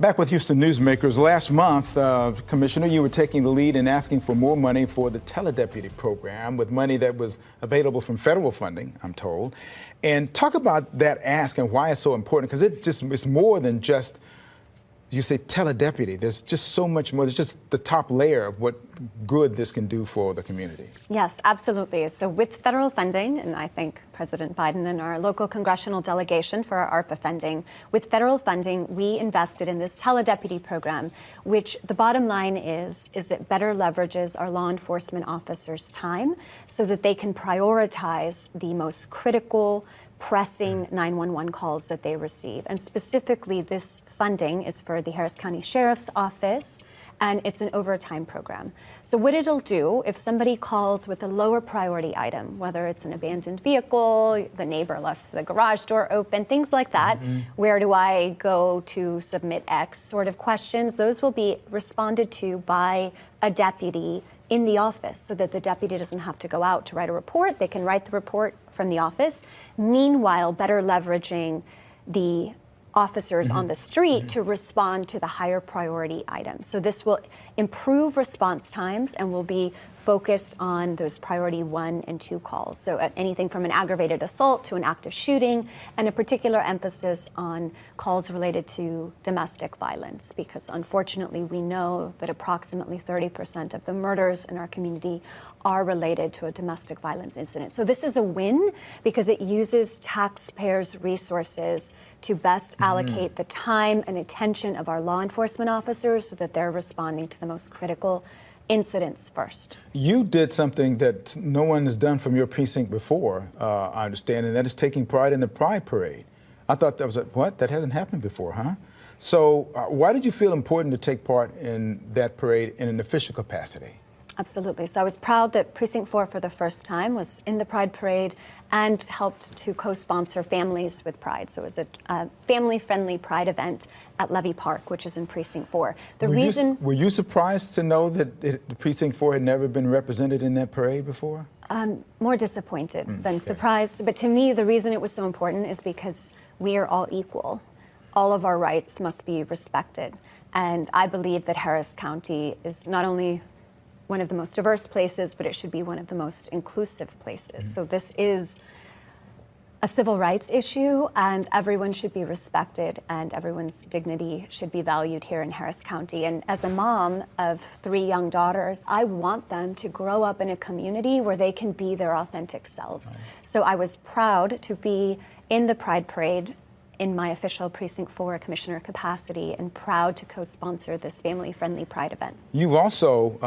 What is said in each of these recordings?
Back with Houston Newsmakers. Last month, Commissioner, you were taking the lead in asking for more money for the TeleDeputy Program with money that was available from federal funding, I'm told. And talk about that ask and why it's so important, because it's more than just, you say teledeputy. There's just so much more. There's just the top layer of what good this can do for the community. Yes, absolutely. So with federal funding, and I thank President Biden and our local congressional delegation for our ARPA funding, with federal funding, we invested in this TeleDeputy program, which the bottom line is it better leverages our law enforcement officers' time so that they can prioritize the most critical pressing 911 calls that they receive. And specifically, this funding is for the Harris County Sheriff's Office, and it's an overtime program. So what it'll do, if somebody calls with a lower priority item, whether it's an abandoned vehicle, the neighbor left the garage door open, things like that, where do I go to submit X sort of questions, those will be responded to by a deputy in the office so that the deputy doesn't have to go out to write a report. They can write the report from the office. Meanwhile, better leveraging the officers on the street to respond to the higher priority items. So this will improve response times and will be focused on those priority 1 and 2 calls. So at anything from an aggravated assault to an active shooting, and a particular emphasis on calls related to domestic violence, because unfortunately we know that approximately 30% of the murders in our community are related to a domestic violence incident. So this is a win because it uses taxpayers' resources to best allocate the time and attention of our law enforcement officers so that they're responding to the most critical incidents first. You did something that no one has done from your precinct before, I understand, and that is taking pride in the Pride Parade. I thought that was what? That hasn't happened before, huh? So why did you feel important to take part in that parade in an official capacity? Absolutely. So I was proud that Precinct 4 for the first time was in the Pride Parade and helped to co-sponsor Families with Pride. So it was a family-friendly Pride event at Levy Park, which is in Precinct 4. Were you surprised to know that the Precinct 4 had never been represented in that parade before? More disappointed than surprised. But to me, the reason it was so important is because we are all equal. All of our rights must be respected. And I believe that Harris County is not only one of the most diverse places, but it should be one of the most inclusive places. So this is a civil rights issue, and everyone should be respected, and everyone's dignity should be valued here in Harris County. And as a mom of 3 young daughters, I want them to grow up in a community where they can be their authentic selves. So I was proud to be in the Pride Parade in my official Precinct 4 Commissioner capacity, and proud to co-sponsor this family-friendly Pride event. You've also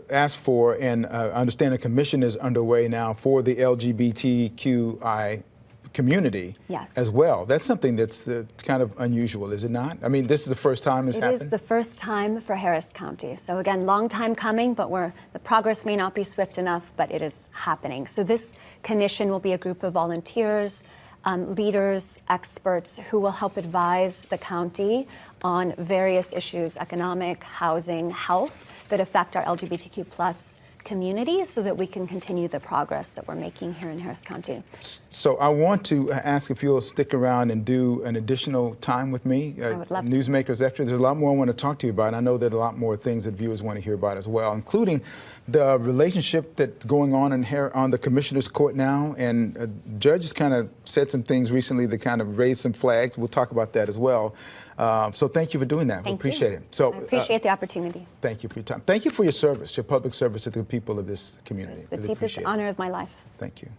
asked for, and I understand a commission is underway now for the LGBTQI community as well. That's something that's kind of unusual, is it not? I mean, this is the first time it's happened? It is the first time for Harris County. So again, long time coming, but the progress may not be swift enough, but it is happening. So this commission will be a group of volunteers, leaders, experts who will help advise the county on various issues, economic, housing, health, that affect our LGBTQ plus community so that we can continue the progress that we're making here in Harris County. So I want to ask if you'll stick around and do an additional time with me. I would love to. Newsmakers Extra. There's a lot more I want to talk to you about. I know that a lot more things that viewers want to hear about as well, including the relationship that's going on on the Commissioner's Court now. And a judge has kind of said some things recently that kind of raised some flags. We'll talk about that as well. So thank you for doing that. We appreciate it. So I appreciate the opportunity. Thank you for your time. Thank you for your service, your public service to the people of this community. It's the deepest honor of my life. Thank you.